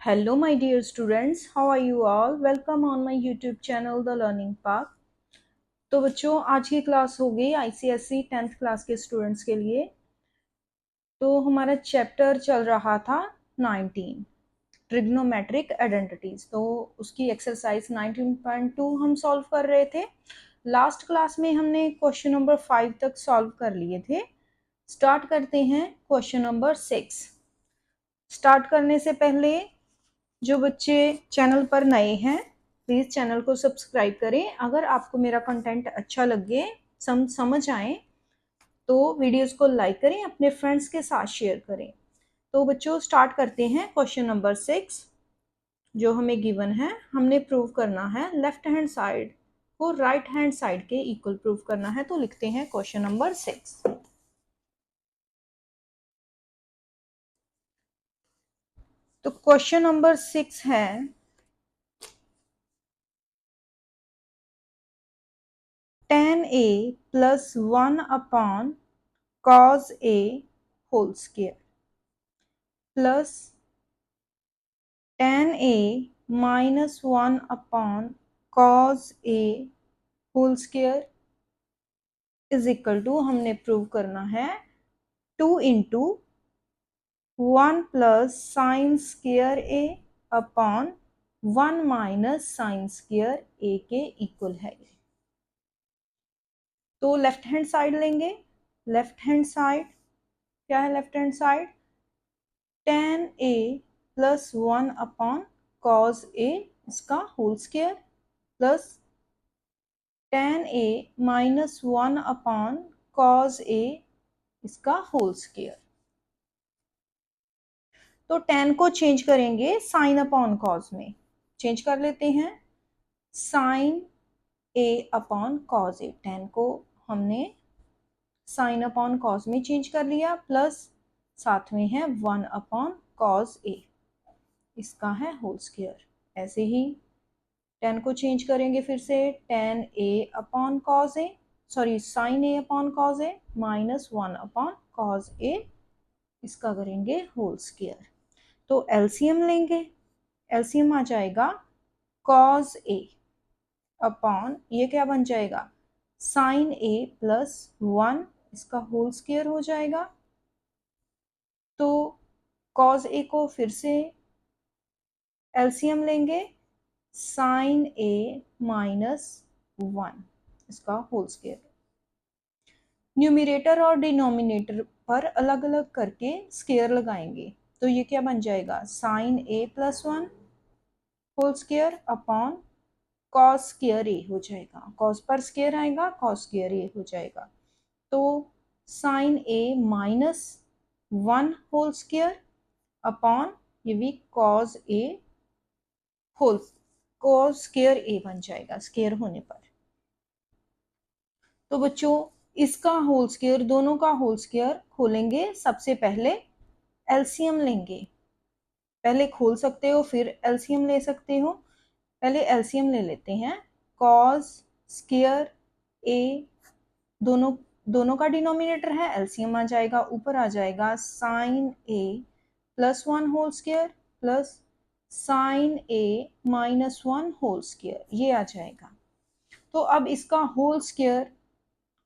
Hello my dear students, how are you all? Welcome on my YouTube channel The Learning Path। तो बच्चों आज की class हो गई ICSE 10th क्लास के स्टूडेंट्स के लिए। तो हमारा चैप्टर चल रहा था 19 ट्रिग्नोमेट्रिक आइडेंटिटीज। तो उसकी एक्सरसाइज 19.2 हम सॉल्व कर रहे थे। लास्ट क्लास में हमने क्वेश्चन नंबर 5 तक सॉल्व कर लिए थे। स्टार्ट करते हैं क्वेश्चन नंबर 6। स्टार्ट करने से पहले जो बच्चे चैनल पर नए हैं प्लीज़ चैनल को सब्सक्राइब करें। अगर आपको मेरा कंटेंट अच्छा लगे, समझ आए तो वीडियोस को लाइक करें, अपने फ्रेंड्स के साथ शेयर करें। तो बच्चों स्टार्ट करते हैं क्वेश्चन नंबर 6 जो हमें गिवन है। हमने प्रूव करना है लेफ्ट हैंड साइड को राइट हैंड साइड के इक्वल प्रूव करना है। तो लिखते हैं क्वेश्चन नंबर 6। तो क्वेश्चन नंबर 6 है tan a plus 1 upon cos a whole square plus tan a minus 1 upon cos a whole square is equal to, हमने प्रूव करना है 2 into 1 plus sin square a upon 1 minus sin square a के equal है। तो left hand side लेंगे। Left hand side क्या है? Left hand side tan a plus 1 upon cos a इसका whole square plus tan a minus 1 upon cos a इसका whole square. तो tan को चेंज करेंगे sin अपॉन cos में, चेंज कर लेते हैं sin a अपॉन cos a। tan को हमने sin अपॉन cos में चेंज कर लिया प्लस साथ में है 1 अपॉन cos a इसका है होल स्क्वायर। ऐसे ही tan को चेंज करेंगे फिर से tan a अपॉन cos a, sorry sin a अपॉन cos a minus 1 upon cos a इसका करेंगे होल स्क्वायर। तो एलसीएम लेंगे। एलसीएम आ जाएगा cos a अपॉन ये क्या बन जाएगा sin a प्लस 1 इसका होल स्क्वायर हो जाएगा। तो cos a को फिर से एलसीएम लेंगे sin a माइनस 1 इसका होल स्क्वायर। न्यूमरेटर और डिनोमिनेटर पर अलग अलग करके स्क्वायर लगाएंगे। तो ये क्या बन जाएगा sin a plus 1 whole square upon cos square a हो जाएगा। cos पर स्क्वायर आएगा, cos स्क्वायर a हो जाएगा। तो sin a minus 1 whole square upon ये भी cos a whole cos square a बन जाएगा स्क्वायर होने पर। तो बच्चों इसका होल स्क्वायर, दोनों का होल स्क्वायर खोलेंगे। सबसे पहले एलसीएम लेंगे। पहले खोल सकते हो फिर एलसीएम ले सकते हो। पहले एलसीएम ले लेते हैं। cos स्क्वायर a दोनों का डिनोमिनेटर है, एलसीएम आ जाएगा। ऊपर आ जाएगा sin a plus 1 whole square plus sin a minus 1 whole square, ये आ जाएगा। तो अब इसका होल स्क्वायर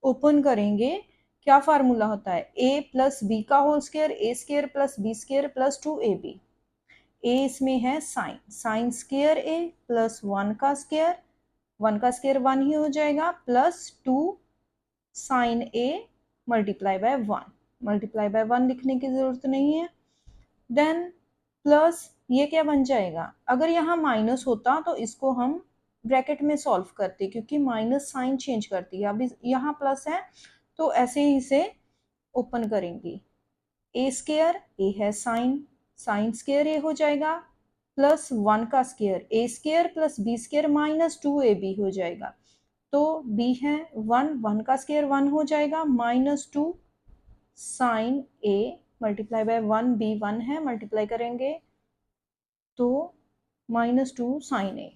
ओपन करेंगे। क्या फार्मूला होता है a प्लस बी का whole square, A square plus B square plus 2ab। a इसमें है साइन स्क्वायर a प्लस 1 का स्क्वायर, 1 का स्क्वायर 1 ही हो जाएगा plus 2 sine a multiply by 1। Multiply by 1 लिखने की जरूरत नहीं है। देन प्लस ये क्या बन जाएगा, अगर यहाँ माइनस होता तो इसको हम ब्रैकेट में सॉल्व करते क्योंकि माइनस साइन चेंज करती है। अभी यहाँ प्लस है तो ऐसे ही इसे ओपन करेंगे। ए स्क्वायर ए है साइन स्क्वायर ए हो जाएगा प्लस 1 का स्क्वायर ए square plus B square minus 2ab हो जाएगा। तो b है 1 का स्क्वायर 1 हो जाएगा minus 2 sine a multiply by 1 b 1 है, मल्टीप्लाई करेंगे तो माइनस 2 साइन a।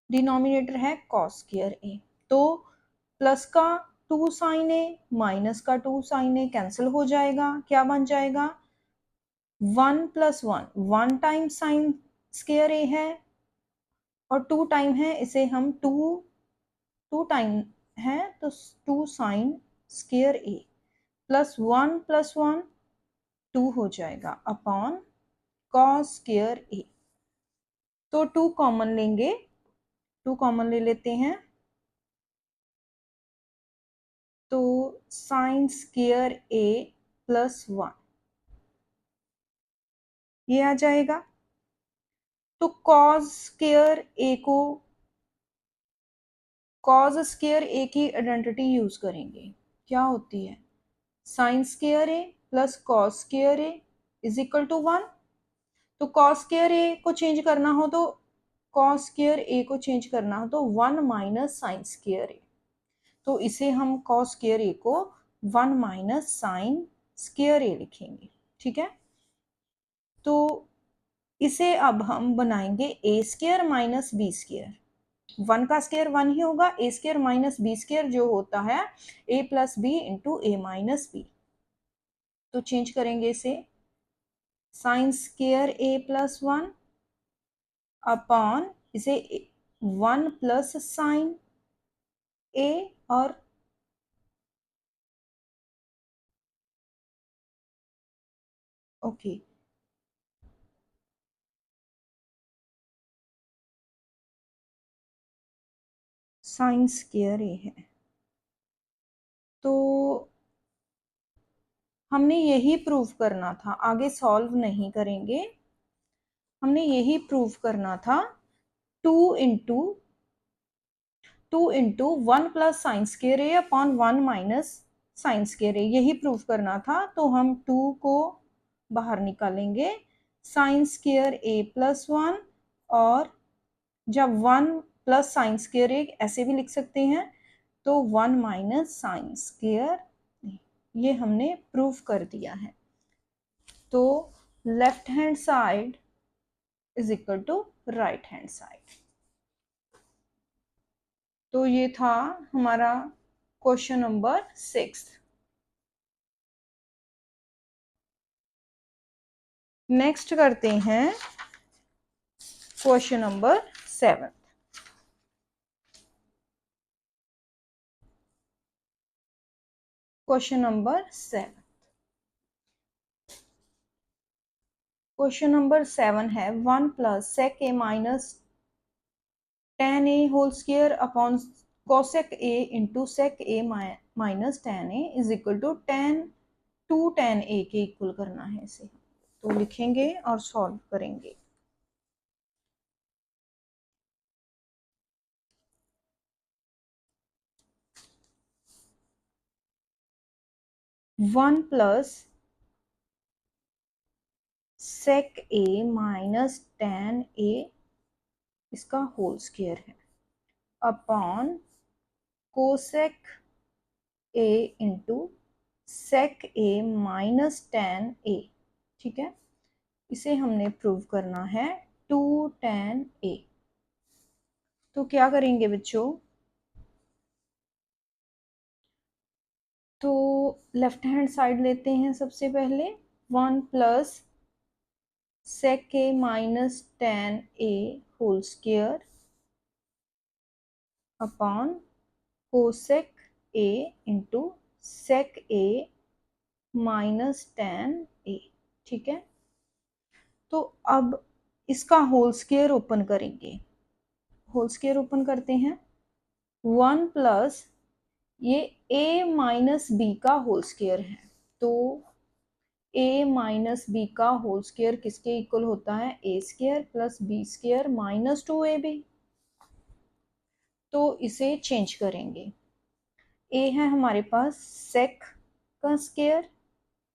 डिनोमिनेटर है cos स्क्वायर a। तो प्लस का 2 साइन a माइनस का 2 साइन a कैंसिल हो जाएगा। क्या बन जाएगा 1 प्लस 1, 1 टाइम साइन स्क्वायर ए है और 2 टाइम है, इसे हम 2 टाइम है तो 2 साइन स्क्वायर ए प्लस 1 2 हो जाएगा अपॉन कॉस स्क्वायर ए। तो 2 कॉमन लेंगे, 2 कॉमन ले लेते हैं तो साइन स्क्वायर ए प्लस 1 ये आ जाएगा। तो कॉस स्क्वायर ए को, कॉस स्क्वायर ए की आइडेंटिटी यूज करेंगे, क्या होती है sine square A plus cos square A is equal to 1। तो कॉस स्क्वायर ए को चेंज करना हो तो, कॉस स्क्वायर ए को चेंज करना हो तो 1 माइनस साइन स्क्वायर ए, तो इसे हम कॉस स्क्वायर ए को 1 माइनस साइन स्क्वायर ए लिखेंगे, ठीक है। तो इसे अब हम बनाएंगे ए स्क्वायर माइनस बी स्क्वायर, 1 का स्क्वायर 1 ही होगा, ए स्क्वायर माइनस बी स्क्वायर जो होता है ए प्लस बी इंटू ए माइनस बी। तो चेंज करेंगे इसे, sign square A plus 1 upon इसे 1 प्लस साइन ए और ओके साइन स्क्वायर ए है। तो हमने यही प्रूव करना था, आगे सॉल्व नहीं करेंगे, हमने यही प्रूव करना था। 2 into 1 plus sign square A upon 1 minus sign square ए, यही प्रूव करना था। तो हम 2 को बाहर निकालेंगे, साइन स्क्वायर ए प्लस 1 और जब 1 प्लस साइन स्क्वायर ए ऐसे भी लिख सकते हैं तो 1 माइनस साइन स्क्वायर, ये हमने प्रूव कर दिया है। तो left hand side is equal to right hand side. तो ये था हमारा क्वेश्चन नंबर 6। नेक्स्ट करते हैं question number 7। Question number 7, question number 7 है 1 plus sec A minus tan A whole square upon cosec A into sec A minus tan A is equal to tan A के equal करना है इसे। तो लिखेंगे और सॉल्व करेंगे। One plus sec A minus tan A इसका whole square है upon cosec A into sec A minus tan A, ठीक है। इसे हमने प्रूव करना है 2 tan ए। तो क्या करेंगे बच्चों, तो लेफ्ट हैंड साइड लेते हैं सबसे पहले, 1 plus sec A minus tan A whole square upon cosec A into sec A minus tan A, ठीक है। तो अब इसका होल स्क्वायर ओपन करेंगे, होल स्क्वायर ओपन करते हैं, 1 प्लस ये a माइनस बी का होल स्क्वायर है, तो a माइनस बी का होल स्क्वायर किसके इक्वल होता है, a square plus B square minus 2ab। तो इसे चेंज करेंगे, a है हमारे पास सेक का स्क्वायर,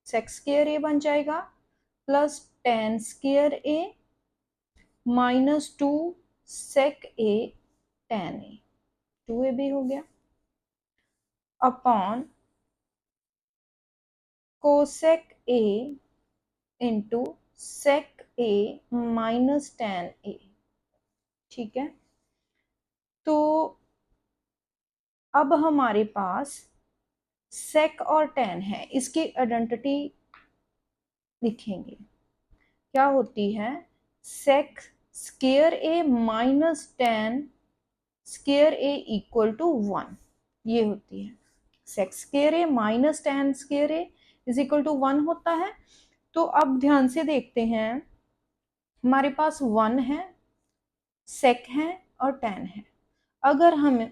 सेक स्क्वायर a बन जाएगा plus tan square a minus 2 sec a tan a, 2ab हो गया upon cosec A into sec A minus tan A, ठीक है। तो अब हमारे पास सेक और tan है, इसकी आइडेंटिटी लिखेंगे। क्या होती है, sec square a minus tan square a equal to 1, ये होती है। Sec square a minus tan square a is equal to 1 होता है। तो अब ध्यान से देखते हैं, हमारे पास 1 है, सेक है और टेन है। अगर हमें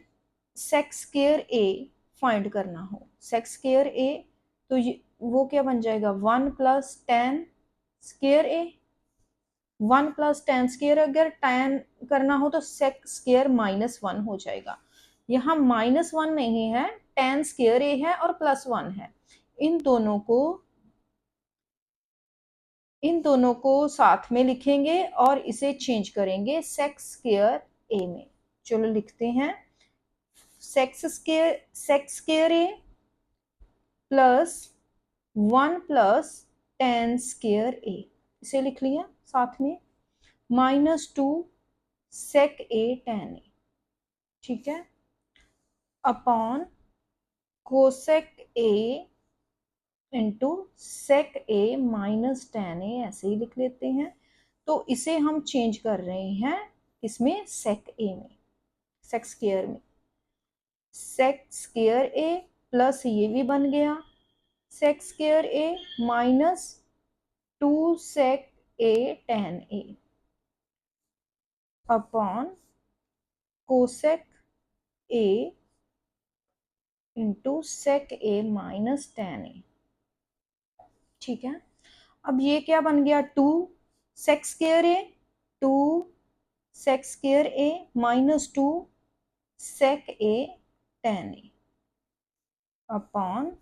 सेक स्केयर ए फाइंड करना हो, सेक स्केयर ए, तो ये वो क्या बन जाएगा, 1 प्लस टेन स्केयर ए। 1 प्लस टेन स्केयर अगर टेन करना हो तो सेक स्केयर माइनस 1 हो जाएगा। यहाँ माइनस 1 नहीं है, टेन स्केयर ए है और प्लस 1 है। इन दोनों को साथ में लिखेंगे और इसे चेंज करेंगे सेक स्केयर ए में। चलो लिखते हैं, सेक स्केयर ए प्लस 1 प्लस टेन स्केयर ए, इसे लिख लिया साथ में, माइनस 2 सेक ए टेन ए, ठीक है, upon cosec A into sec A minus tan a, ऐसे ही लिख लेते हैं। तो इसे हम चेंज कर रहे हैं इसमें, सेक ए में, सेक स्केयर में। सेक स्केयर ए प्लस ये भी बन गया sec square a minus 2 sec a tan a upon cosec A into sec A minus tan ए, ठीक है। अब ये क्या बन गया, 2 sec square a, 2 sec square a minus 2 sec a tan a upon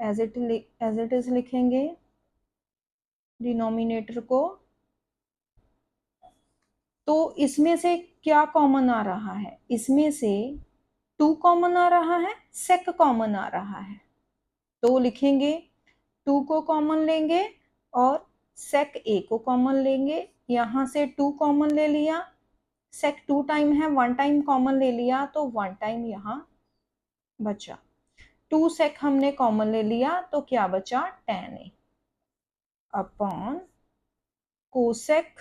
as it is लिखेंगे denominator को। तो इसमें से क्या कॉमन आ रहा है, इसमें से 2 कॉमन आ रहा है, सेक कॉमन आ रहा है। तो लिखेंगे 2 को कॉमन लेंगे और सेक ए को कॉमन लेंगे। यहाँ से 2 कॉमन ले लिया, सेक 2 टाइम है, 1 टाइम कॉमन ले लिया तो 1 टाइम यहाँ बचा। 2 सेक हमने कॉमन ले लिया तो क्या बचा, tan a upon cosec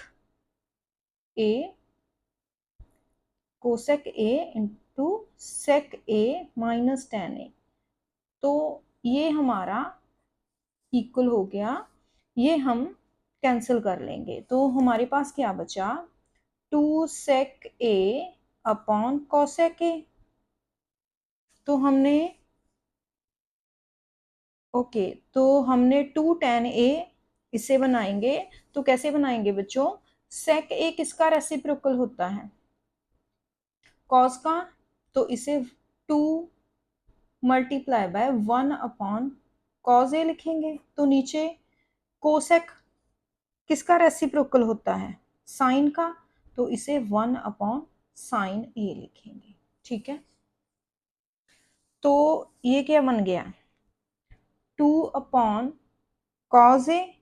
A into sec A minus tan a. तो ये हमारा इक्वल हो गया, ये हम कैंसिल कर लेंगे तो हमारे पास क्या बचा, 2 सेक ए अपॉन कोसेक ए। तो हमने तो हमने 2 टेन ए इसे बनाएंगे। तो कैसे बनाएंगे बच्चों, सेक ए किसका रेसिप्रोकल होता है, कॉस का। तो इसे 2 मल्टीप्लाई बाय 1 अपॉन कॉस ए लिखेंगे। तो नीचे कोसेक किसका रेसिप्रोकल होता है, साइन का। तो इसे 1 अपॉन साइन ए लिखेंगे, ठीक है। तो ये क्या बन गया, 2 upon cos a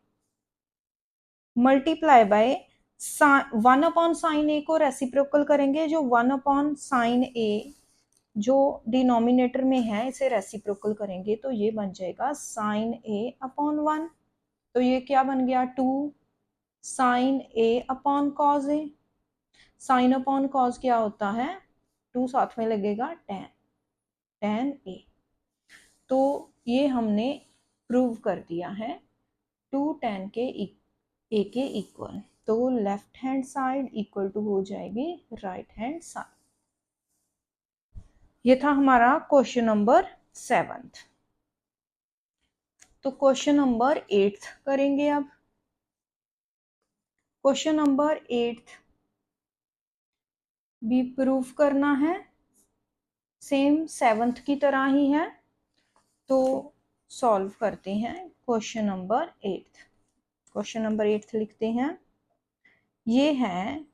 multiply by 1 upon sine a को रेसिप्रोकल करेंगे, जो 1 अपॉन साइन ए जो डिनोमिनेटर में है इसे रेसिप्रोकल करेंगे तो ये बन जाएगा साइन ए अपॉन 1। तो ये क्या बन गया, 2 sign A upon cos A. Sine upon cos क्या होता है, 2 साथ में लगेगा टेन ए। तो ये हमने प्रूव कर दिया है 2 टेन के ए के इक्वल। तो left hand side equal to हो जाएगी राइट हैंड साइड। ये था हमारा क्वेश्चन नंबर 7। तो क्वेश्चन नंबर 8 करेंगे अब। क्वेश्चन नंबर 8 भी प्रूफ करना है, सेम 7th की तरह ही है। तो सॉल्व करते हैं क्वेश्चन नंबर 8। क्वेश्चन नंबर 8 लिखते हैं, ये है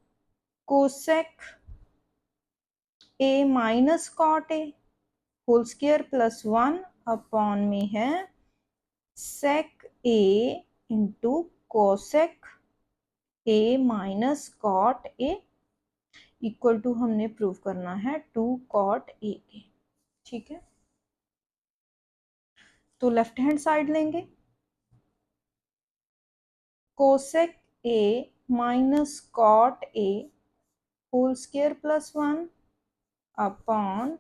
cosec A minus cot A whole square plus 1 upon में है sec A into cosec A minus cot A equal to हमने प्रूव करना है 2 कॉट ए के, ठीक है। तो लेफ्ट हैंड साइड लेंगे, cosec A minus cot A whole square plus 1 upon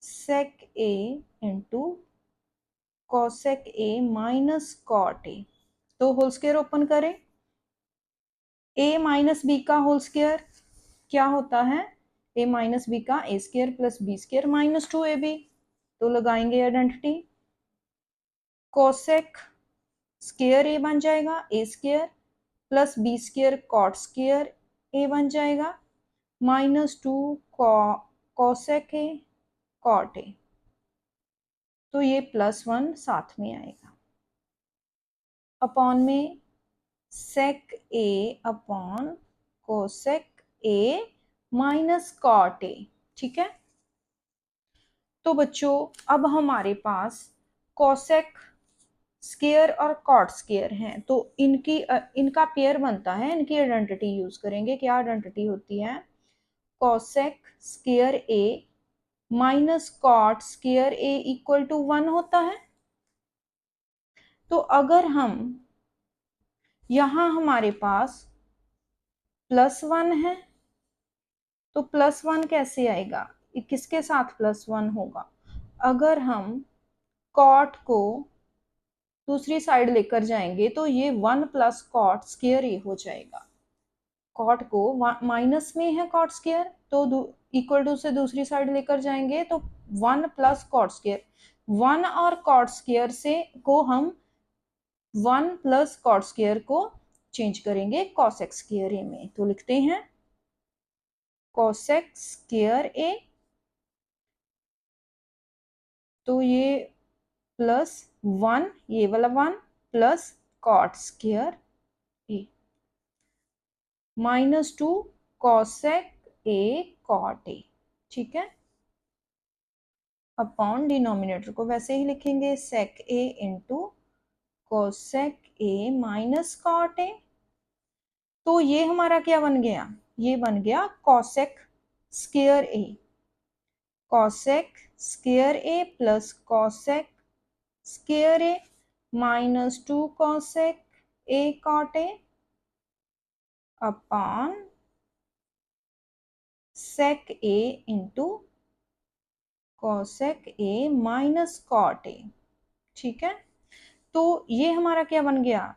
sec A into cosec A minus cot A. तो whole square open करें, ए माइनस बी का होल स्क्वायर क्या होता है, ए माइनस बी का a square plus B square minus 2ab। तो लगाएंगे identity, cosec square A बन जाएगा a square plus B square cot square A बन जाएगा -2 कोसेक ए कॉट ए। तो ये +1 साथ में आएगा अपॉन में sec A upon cosec A minus cot A. ठीक है, तो बच्चों अब हमारे पास कोसेक स्क्वायर और कॉट स्क्वायर हैं, तो इनका पेयर बनता है, इनकी आइडेंटिटी यूज करेंगे। क्या आइडेंटिटी होती है, cosec square A minus cot square A equal to 1 होता है। तो अगर हम यहां हमारे पास +1 है, तो +1 कैसे आएगा, किसके साथ +1 होगा, अगर हम कॉट को दूसरी साइड लेकर जाएंगे तो ये 1 प्लस कॉट स्क्वायर ए हो जाएगा। कॉट को माइनस में है कॉट स्क्वायर, तो इक्वल टू से दूसरी साइड लेकर जाएंगे तो 1 प्लस कॉट स्क्वायर, 1 और कॉट स्क्वायर से को हम 1 प्लस कॉट स्क्वायर को चेंज करेंगे कोसेक स्क्वायर ए में। तो लिखते हैं कोसेक स्क्वायर ए, तो ये +1 ये वाला 1 plus cot square A -2 cosec A cot A. ठीक है, अपॉन डिनोमिनेटर को वैसे ही लिखेंगे sec A into cosec A minus cot A. तो ये हमारा क्या बन गया, ये बन गया cosec square A, cosec square A plus cosec square A -2 cosec A cot A upon sec A into cosec A minus cot A. ठीक है, तो ये हमारा क्या बन गया,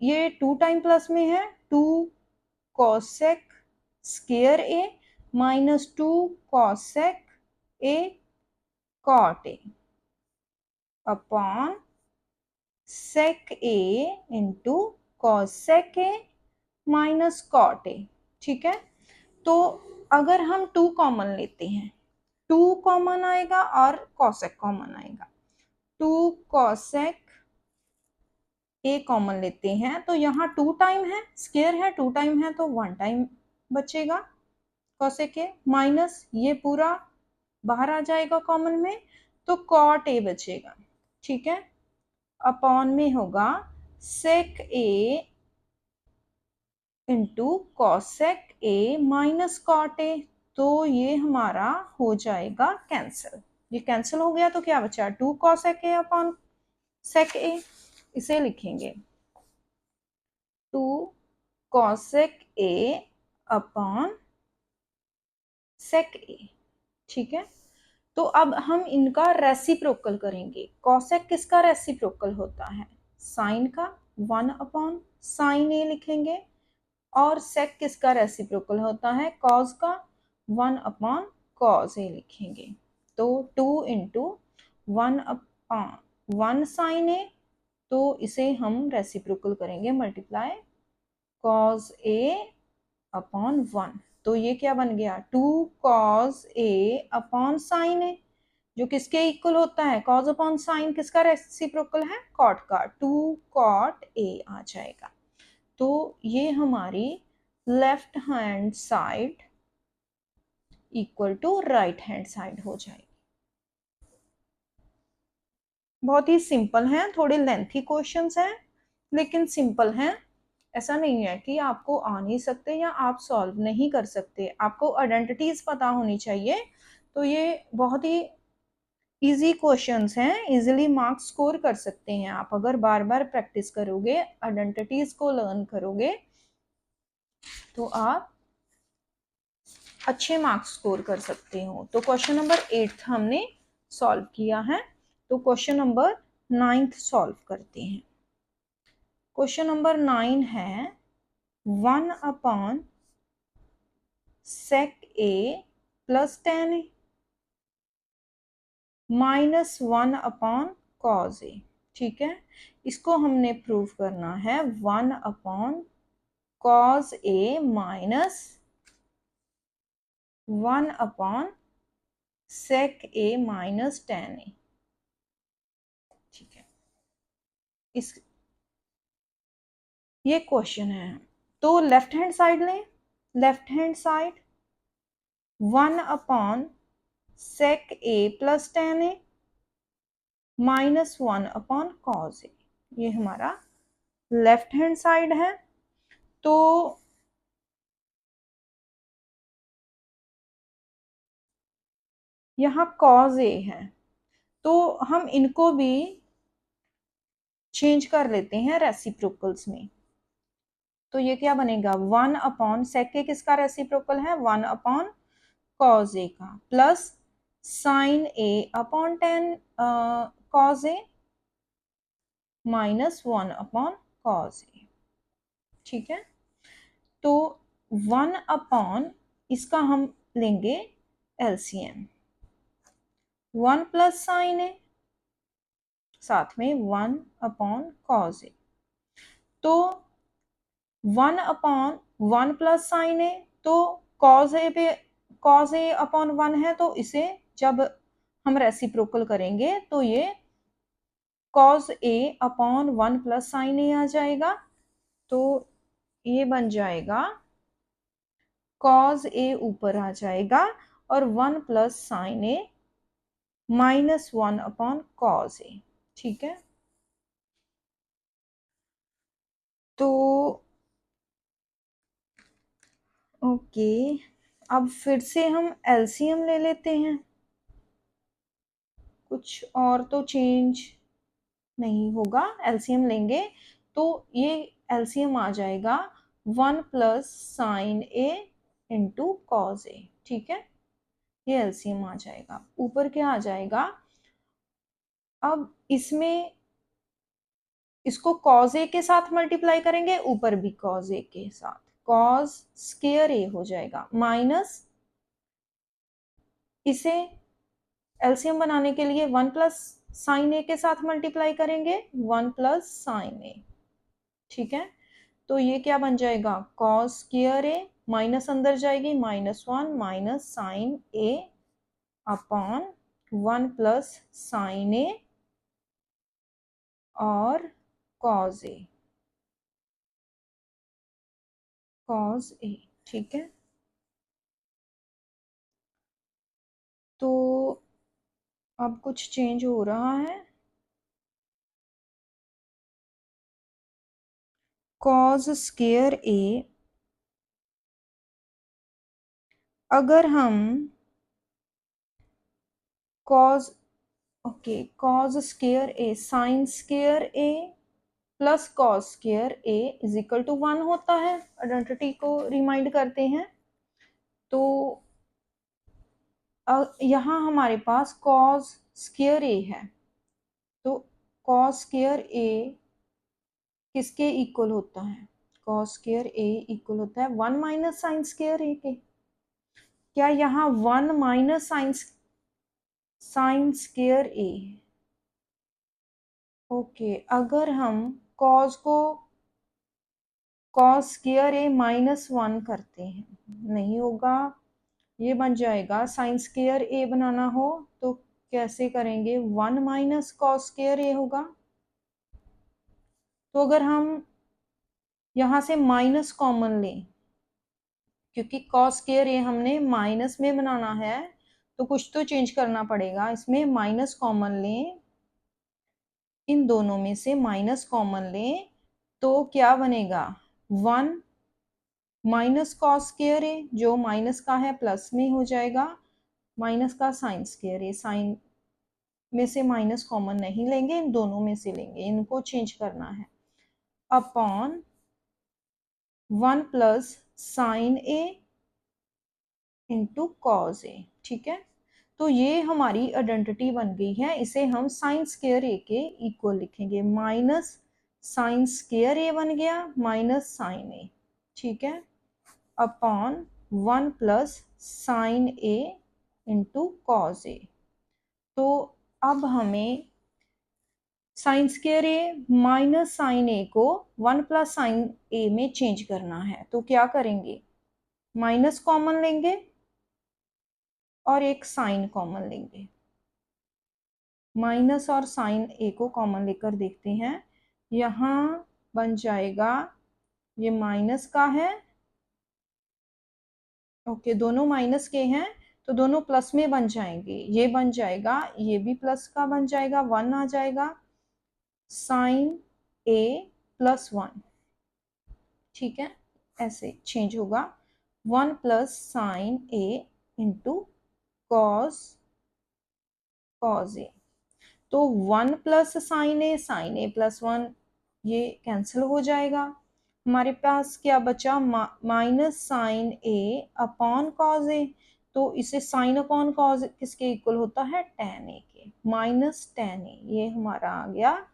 ये 2 टाइम प्लस में है, 2 cosec square A -2 cosec A cot A upon sec A into cosec A minus cot A. ठीक है, तो अगर हम 2 कॉमन लेते हैं, 2 कॉमन आएगा और कोसेक कॉमन आएगा, 2 कोसेक ए कॉमन लेते हैं तो यहाँ 2 टाइम है, स्क्वायर है 2 टाइम है तो 1 टाइम बचेगा कोसेक ए, माइनस ये पूरा बाहर आ जाएगा कॉमन में तो कॉट ए बचेगा। ठीक है, अपॉन में होगा sec A into cosec A minus cot A. तो ये हमारा हो जाएगा कैंसिल, ये कैंसिल हो गया तो क्या बचा, 2 कोसेक ए अपॉन सेक ए। इसे लिखेंगे 2 कोसेक ए अपॉन सेक ए। ठीक है, तो अब हम इनका रेसिप्रोकल करेंगे। कोसेक किसका रेसिप्रोकल होता है, साइन का, 1 अपॉन साइन ए लिखेंगे, और सेक किसका रेसिप्रोकल होता है, कॉस का, 1 अपॉन कॉस ए लिखेंगे। तो 2 इंटू 1 अपॉन 1 साइन ए, तो इसे हम रेसिप्रोकल करेंगे मल्टीप्लाई कॉस ए अपॉन 1। तो ये क्या बन गया, 2 cos A upon sine A, जो किसके इक्वल होता है, कॉस अपॉन साइन किसका रेसिप्रोकल है, कॉट का, 2 कॉट ए आ जाएगा। तो ये हमारी left hand side equal to right hand side हो जाएगी। बहुत ही सिंपल है, थोड़े लेंथी क्वेश्चंस हैं लेकिन सिंपल हैं। ऐसा नहीं है कि आपको आ नहीं सकते या आप सॉल्व नहीं कर सकते, आपको आइडेंटिटीज पता होनी चाहिए। तो ये बहुत ही इजी क्वेश्चंस हैं, इजीली मार्क्स स्कोर कर सकते हैं आप अगर बार बार प्रैक्टिस करोगे, आइडेंटिटीज को लर्न करोगे तो आप अच्छे मार्क्स स्कोर कर सकते हो। तो क्वेश्चन नंबर 8 हमने सॉल्व किया है। तो क्वेश्चन नंबर 9 सॉल्व करते हैं। क्वेश्चन नंबर 9 है 1 upon sec a plus tan a minus 1 upon cos a। ठीक है, इसको हमने प्रूव करना है 1 upon cos a minus 1 upon sec a minus tan a। ठीक है, इस ये क्वेश्चन है। तो लेफ्ट हैंड साइड लें, left hand side 1 upon sec a plus tan a minus 1 upon cos a, ये हमारा लेफ्ट हैंड साइड है। तो यहाँ cos a है, तो हम इनको भी चेंज कर लेते हैं रेसिप्रोकल्स में। तो ये क्या बनेगा 1 अपॉन sec a किसका रेसिप्रोकल है 1 अपॉन cos a का, plus sin a upon tan cos a minus 1 upon cos a। ठीक है, तो 1 अपॉन इसका हम लेंगे एलसीएम, 1 प्लस साइन ए साथ में 1 अपॉन कॉज ए। तो 1 अपॉन 1 प्लस साइन ए, तो कॉज ए पे कॉज ए अपॉन 1 है, तो इसे जब हम रेसिप्रोकल करेंगे तो ये cause A upon 1 plus sine ए आ जाएगा। तो ये बन जाएगा कॉज ए ऊपर आ जाएगा और 1 plus sine A minus 1 upon cos A. ठीक है, तो ओके, अब फिर से हम एलसीएम ले लेते हैं, कुछ और तो चेंज नहीं होगा। एलसीएम लेंगे तो ये एलसीएम आ जाएगा 1 plus sine A into cos A. ठीक है, ये एलसीएम आ जाएगा। ऊपर क्या आ जाएगा, अब इसमें इसको कॉज ए के साथ मल्टीप्लाई करेंगे, ऊपर भी कॉज ए के साथ, कॉज स्केयर ए हो जाएगा, माइनस इसे एलसीएम बनाने के लिए 1 प्लस साइन ए के साथ मल्टीप्लाई करेंगे, 1 प्लस साइन ए। ठीक है, तो ये क्या बन जाएगा कॉस स्क्वायर ए, माइनस अंदर जाएगी, minus 1 minus sign A upon 1 plus sine ए और कॉज ए, कॉज ए। ठीक है, तो अब कुछ चेंज हो रहा है, कॉज स्क्वायर ए अगर हम cos okay cos square A sine square A plus cos square A is equal to 1 होता है। आइडेंटिटी को रिमाइंड करते हैं, तो यहाँ हमारे पास कॉस स्क्वायर ए है, तो कॉस स्क्वायर ए किसके इक्वल होता है, कॉस स्क्वायर ए इक्वल होता है 1 माइनस साइन स्क्वायर ए के। क्या यहाँ 1 माइनस साइन स्क्वायर ए, ओके, अगर हम कॉस को कॉस स्क्वायर ए माइनस 1 करते हैं, नहीं होगा, ये बन जाएगा साइन स्क्वायर ए बनाना हो तो कैसे करेंगे 1 माइनस कॉस स्क्वायर ए होगा। तो अगर हम यहाँ से माइनस कॉमन लें, क्योंकि कॉस स्क्वायर ए हमने माइनस में बनाना है तो कुछ तो चेंज करना पड़ेगा, इसमें माइनस कॉमन लें, इन दोनों में से माइनस कॉमन लें तो क्या बनेगा 1 माइनस कॉस स्क्वायर ए, जो माइनस का है प्लस में हो जाएगा, माइनस का साइन स्क्वायर ए, साइन में से माइनस कॉमन नहीं लेंगे, इन दोनों में से लेंगे, इनको चेंज करना है। Upon 1 plus sine A into cos A. ठीक है, तो ये हमारी आइडेंटिटी बन गई है। इसे हम साइन स्क्वायर ए के इक्वल लिखेंगे। माइनस साइन स्क्वायर ए बन गया माइनस साइन ए। ठीक है, upon 1 plus sine A into cos ए। तो अब हमें sign square A minus sign a को 1 प्लस साइन ए में चेंज करना है। तो क्या करेंगे, माइनस कॉमन लेंगे और एक साइन कॉमन लेंगे। माइनस और साइन ए को कॉमन लेकर देखते हैं, यहाँ बन जाएगा, ये माइनस का है, ओके दोनों माइनस के हैं तो दोनों प्लस में बन जाएंगे, ये बन जाएगा, ये भी प्लस का बन जाएगा, 1 आ जाएगा, साइन ए प्लस 1। ठीक है, ऐसे चेंज होगा, 1 plus sine A into cos A. तो 1 प्लस साइन ए प्लस 1 ये कैंसिल हो जाएगा। हमारे पास क्या बचा, minus sign A upon cos ए। तो इसे साइन अपॉन कॉज किसके इक्वल होता है, टेन ए के, माइनस टेन ए। ये हमारा आ गया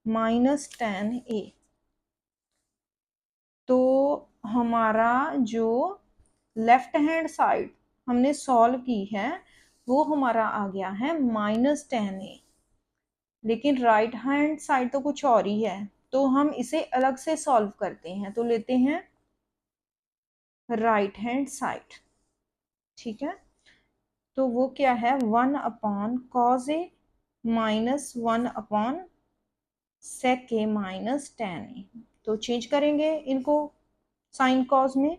माइनस टेन ए। तो हमारा जो लेफ्ट हैंड साइड हमने सॉल्व की है वो हमारा आ गया है माइनस टेन ए, लेकिन राइट हैंड साइड तो कुछ और ही है, तो हम इसे अलग से सॉल्व करते हैं। तो लेते हैं राइट हैंड साइड। ठीक है, तो वो क्या है, 1 upon cos A minus 1 upon sec A minus tan a. तो चेंज करेंगे इनको साइन कॉज में,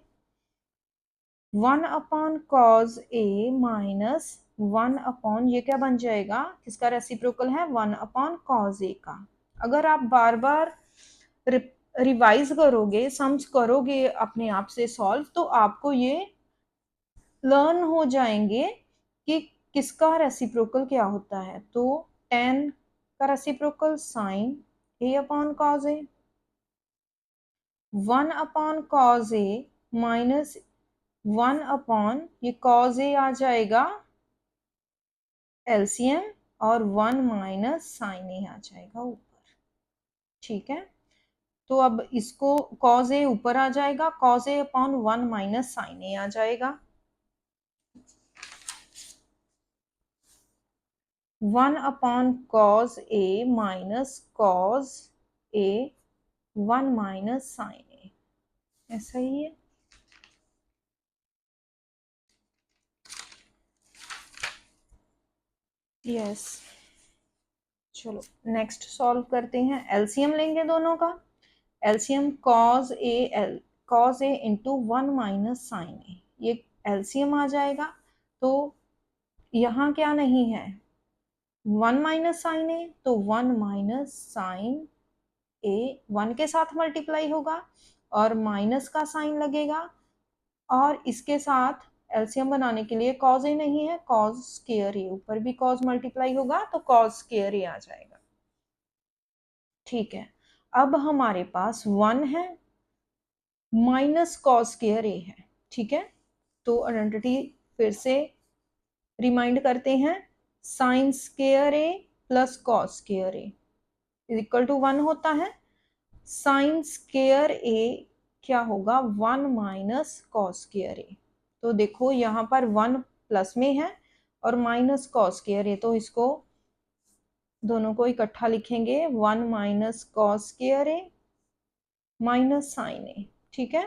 1 अपॉन कॉज ए माइनस 1 अपॉन, ये क्या बन जाएगा, किसका रेसिप्रोकल है, 1 अपॉन कॉज ए का। अगर आप बार बार रिवाइज करोगे, सम्स करोगे अपने आप से सॉल्व, तो आपको ये लर्न हो जाएंगे कि किसका रेसिप्रोकल क्या होता है। तो 10 का reciprocal sign A upon cos A, 1 upon cos A minus 1 upon, ये कॉज ए आ जाएगा एलसीएम, और 1 माइनस साइन ए आ जाएगा ऊपर। ठीक है, तो अब इसको कॉज ए ऊपर आ जाएगा, cause A upon 1 minus sign ए आ जाएगा, 1 अपॉन कॉज ए माइनस कॉज ए 1 माइनस साइन ए, ऐसा ही है। यस, चलो नेक्स्ट सॉल्व करते हैं। एलसीएम लेंगे दोनों का, एलसीएम कॉज ए इंटू 1 माइनस साइन ए, ये एलसीएम आ जाएगा। तो यहाँ क्या नहीं है, 1 माइनस साइन ए, तो 1 माइनस साइन ए 1 के साथ मल्टीप्लाई होगा और माइनस का साइन लगेगा, और इसके साथ एलसीएम बनाने के लिए कॉज ए नहीं है, कॉज स्क्वायर ए, ऊपर भी कॉज मल्टीप्लाई होगा तो कॉज स्क्वायर ए आ जाएगा। ठीक है, अब हमारे पास 1 है माइनस कॉज स्क्वायर ए है। ठीक है, तो आइडेंटिटी फिर से रिमाइंड करते हैं, sine square A plus cos square A is equal to 1 होता है। साइन स्क्वायर ए क्या होगा, 1 माइनस कॉस स्क्वायर ए। तो देखो यहाँ पर 1 प्लस में है और माइनस कॉस स्क्वायर ए, तो इसको दोनों को इकट्ठा लिखेंगे, 1 minus cos square A minus sign ए। ठीक है,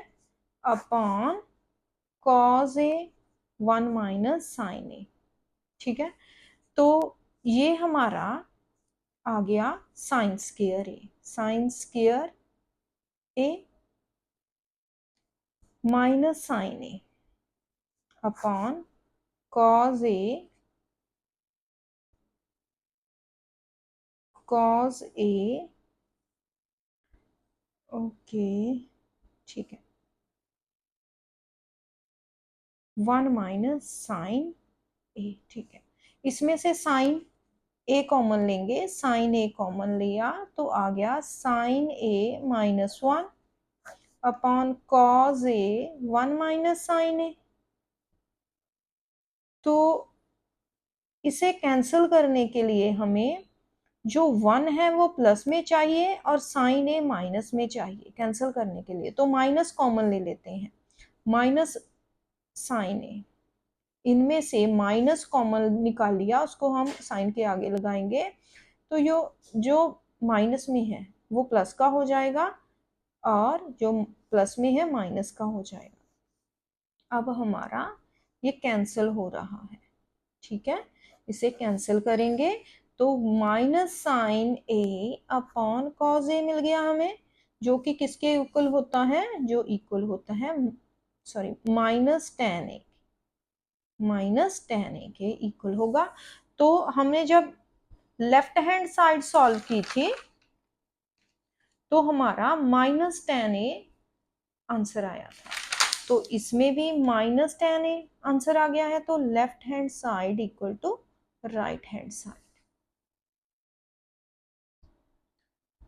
अपॉन कॉज ए 1 माइनस साइन ए। ठीक है, तो ये हमारा आ गया sign square A, sine square A minus sign A upon cos A okay, ठीक है, 1 माइनस साइन ए। ठीक है, इसमें से साइन ए कॉमन लेंगे, साइन ए कॉमन लिया तो आ गया sign A -1 upon cos A 1 minus sign ए। तो इसे कैंसिल करने के लिए हमें जो 1 है वो प्लस में चाहिए और साइन ए माइनस में चाहिए कैंसिल करने के लिए, तो माइनस कॉमन ले लेते हैं, माइनस साइन ए। इनमें से माइनस कॉमन निकाल लिया, उसको हम साइन के आगे लगाएंगे तो जो माइनस में है वो प्लस का हो जाएगा और जो प्लस में है माइनस का हो जाएगा। अब हमारा ये कैंसिल हो रहा है, ठीक है। इसे कैंसिल करेंगे तो minus sign A upon cos ए मिल गया हमें, जो कि किसके इक्वल होता है, जो इक्वल होता है सॉरी माइनस टेन ए के इक्वल होगा। तो हमने जब लेफ्ट हैंड साइड सॉल्व की थी तो हमारा -10a आंसर आया था, तो इसमें भी -10a आंसर आ गया है, तो left hand side equal to right hand side.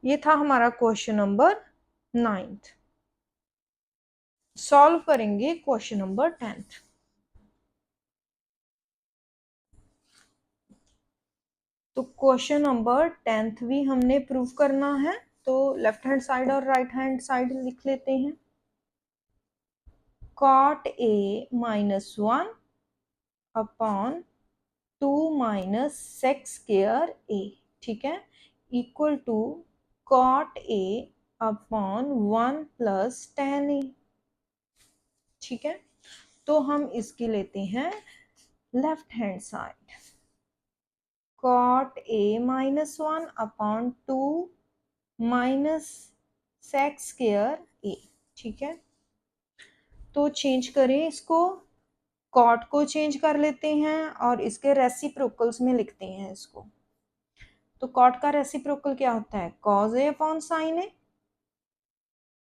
ये था हमारा क्वेश्चन नंबर 9th। सॉल्व करेंगे क्वेश्चन नंबर 10th। तो क्वेश्चन नंबर 10th भी हमने प्रूव करना है, तो लेफ्ट हैंड साइड और राइट हैंड साइड लिख लेते हैं। cot a -1 upon 2 minus sec square a, ठीक है, equal to cot a upon 1 plus tan a, ठीक है। तो हम इसकी लेते हैं left hand side, cot a -1 upon 2 minus sec square a, ठीक है। तो चेंज करें इसको, कॉट को चेंज कर लेते हैं और इसके रेसिप्रोकल्स में लिखते हैं इसको। तो कॉट का रेसिप्रोकल क्या होता है, cos A upon sine A,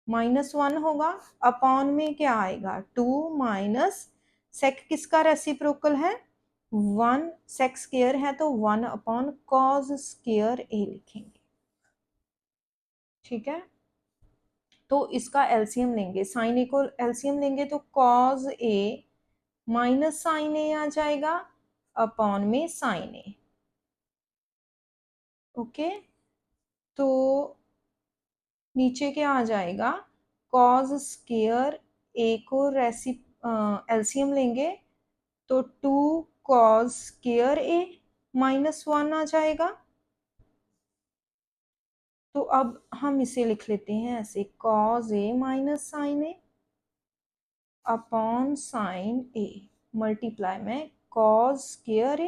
-1 होगा, अपॉन में क्या आएगा 2 माइनस सेक किसका रेसिप्रोकल है 1, सेक स्क्वायर है तो 1 अपॉन कॉज स्क्वायर ए लिखेंगे, ठीक है। तो इसका एलसीएम लेंगे, साइन ए को एलसीएम लेंगे तो कॉज ए माइनस साइन ए आ जाएगा अपॉन में साइन ए, ओके। तो नीचे क्या आ जाएगा, कॉज स्क्वायर ए को एलसीएम लेंगे तो 2 कॉज स्क्वायर ए -1 आ जाएगा। तो अब हम इसे लिख लेते हैं ऐसे, cause A minus sign A upon sine A multiply में cause square A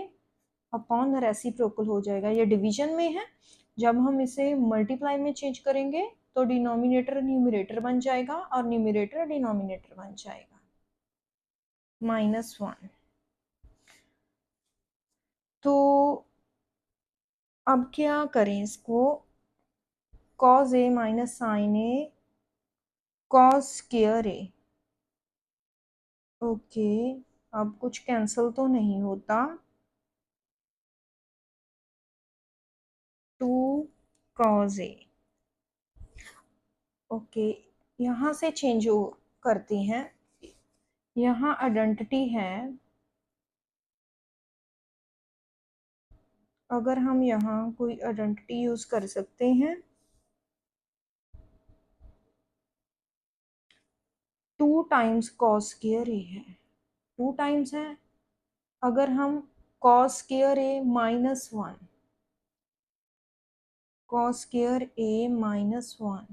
upon reciprocal हो जाएगा, ये डिवीजन में है, जब हम इसे मल्टीप्लाई में चेंज करेंगे तो डिनोमिनेटर न्यूमरेटर बन जाएगा और न्यूमरेटर डिनोमिनेटर बन जाएगा, -1। तो अब क्या करें इसको, कॉज ए माइनस साइन ए कॉज स्क्वायर ए, ओके। अब कुछ कैंसिल तो नहीं होता, 2 कॉज ए, ओके। यहाँ से चेंज करते हैं, यहाँ आइडेंटिटी है, अगर हम यहाँ कोई आइडेंटिटी यूज कर सकते हैं, 2 टाइम्स कॉस स्क्वायर ए है, 2 टाइम्स है, अगर हम कॉस स्क्वायर ए -1, कॉस स्क्वायर ए -1,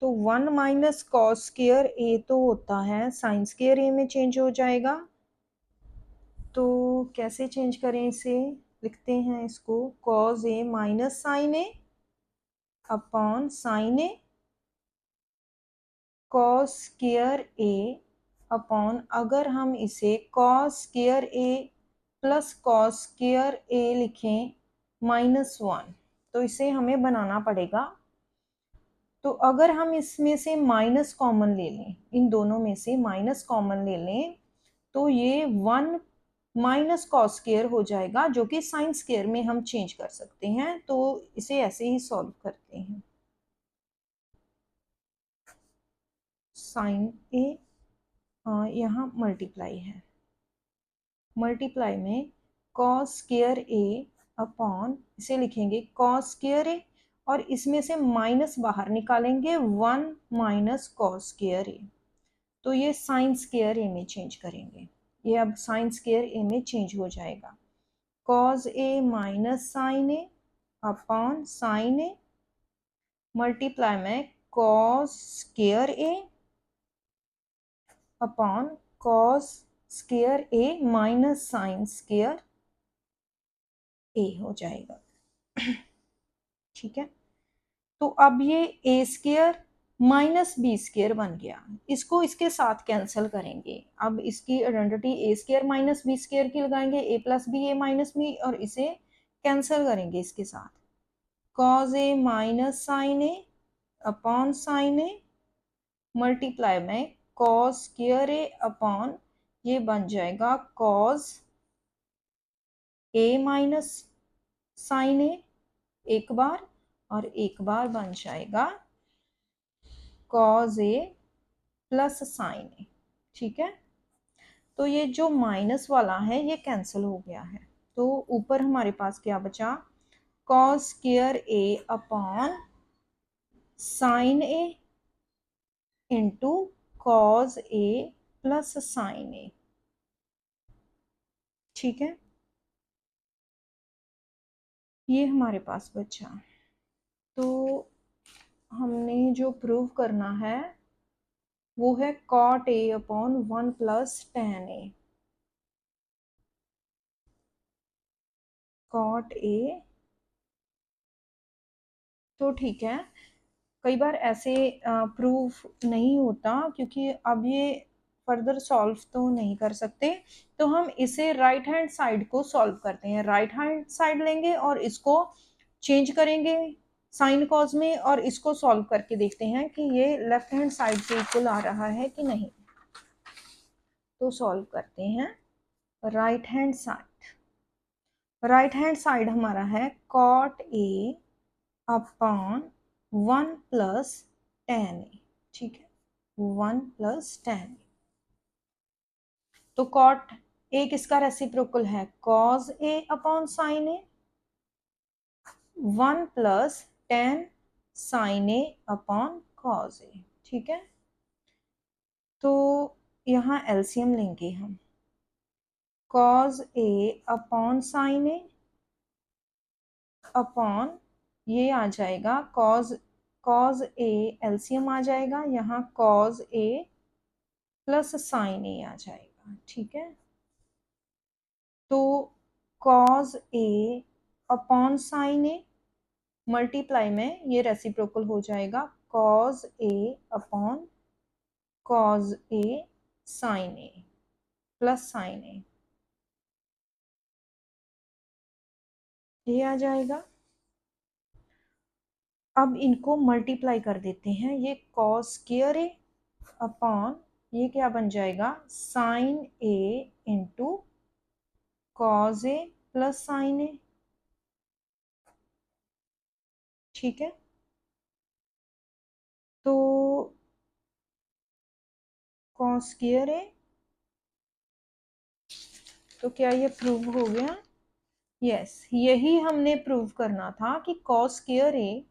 तो 1 माइनस कॉस स्क्वायर ए तो होता है साइन स्क्वायर ए में चेंज हो जाएगा। तो कैसे चेंज करें इसे, लिखते हैं इसको, cos A minus sign A upon sine A cos square A upon, अगर हम इसे cos square A plus cos square ए लिखें -1, तो इसे हमें बनाना पड़ेगा। तो अगर हम इसमें से माइनस कॉमन ले लें, इन दोनों में से माइनस कॉमन ले लें, तो ये 1 माइनस कॉस स्क्वायर हो जाएगा, जो कि साइन स्क्वायर में हम चेंज कर सकते हैं। तो इसे ऐसे ही सॉल्व करते हैं। साइन ए यहाँ मल्टीप्लाई है, मल्टीप्लाई में कॉस स्क्वायर ए अपॉन, इसे लिखेंगे कॉस स्क्वायर ए, और इसमें से माइनस बाहर निकालेंगे, 1 माइनस कॉस स्क्वायर ए। तो ये साइन स्क्वायर ए में चेंज करेंगे, ये अब साइन स्क्वायर ए में चेंज हो जाएगा। Cos A minus sign A upon sine A, multiply में cos square A upon cos square A minus sign square ए हो जाएगा। ठीक है, तो अब ये ए स्क्वायर माइनस बी स्क्वायर बन गया, इसको इसके साथ कैंसिल करेंगे। अब इसकी आइडेंटिटी ए स्क्वायर माइनस बी स्क्वायर की लगाएंगे, ए प्लस बी ए माइनस बी, और इसे कैंसिल करेंगे इसके साथ। Cause A minus sign A upon sine A, multiply में कॉस स्क्वायर ए अपॉन, ये बन जाएगा कॉस ए माइनस साइन ए एक बार, और एक बार बन जाएगा कॉज ए प्लस साइन ए। ठीक है, तो ये जो माइनस वाला है ये कैंसिल हो गया है। तो ऊपर हमारे पास क्या बचा, cos square A upon sine A into cos A plus sine ए। ठीक है, ये हमारे पास बचा। तो हमने जो प्रूव करना है वो है cot A upon 1 plus tan A. Cot A, तो ठीक है, कई बार ऐसे प्रूफ नहीं होता, क्योंकि अब ये फर्दर सॉल्व तो नहीं कर सकते, तो हम इसे राइट हैंड साइड को सॉल्व करते हैं। राइट हैंड साइड लेंगे और इसको चेंज करेंगे साइन कॉज में, और इसको सॉल्व करके देखते हैं कि ये लेफ्ट हैंड साइड से इक्वल आ रहा है कि नहीं। तो सॉल्व करते हैं right hand side. Right hand side हमारा है cot A upon 1 plus tan ए। ठीक है, 1 प्लस टेन। तो कॉट ए किसका रेसिप्रोकल है, cos A upon sine A, 1 plus tan sine A upon cos A. ठीक है, तो यहाँ एलसीएम लेंगे हम, cos A upon sine A upon, ये आ जाएगा कॉज ए, एलसीएम आ जाएगा यहाँ कॉज ए प्लस साइन ए आ जाएगा। ठीक है, तो cause A upon sine A, multiply में ये रेसिप्रोकल हो जाएगा, cause A upon cos A sign A plus sine ए, ये आ जाएगा। अब इनको मल्टीप्लाई कर देते हैं, ये कॉस स्क्वायर ए अपॉन, ये क्या बन जाएगा, sign A into cos A plus sine ए। ठीक है, तो कॉस स्क्वायर ए, तो क्या ये प्रूव हो गया, यस, यही हमने प्रूव करना था कि cos square A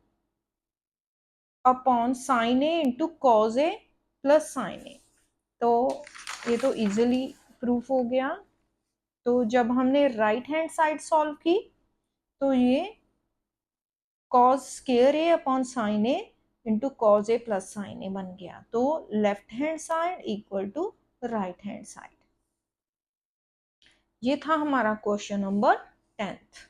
upon sine A into cos A plus sine ए। तो ये तो इजीली प्रूफ हो गया। तो जब हमने राइट हैंड साइड सॉल्व की तो ये cos square A upon sine A into cos A plus sine A बन गया। तो left hand side equal to right hand side. ये था हमारा क्वेश्चन नंबर 10th।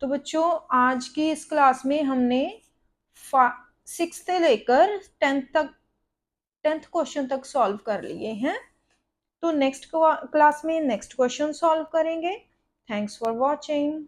तो बच्चों आज की इस क्लास में हमने 6 से लेकर 10th क्वेश्चन तक सॉल्व कर लिए हैं। तो नेक्स्ट क्लास में नेक्स्ट क्वेश्चन सॉल्व करेंगे। Thanks for watching.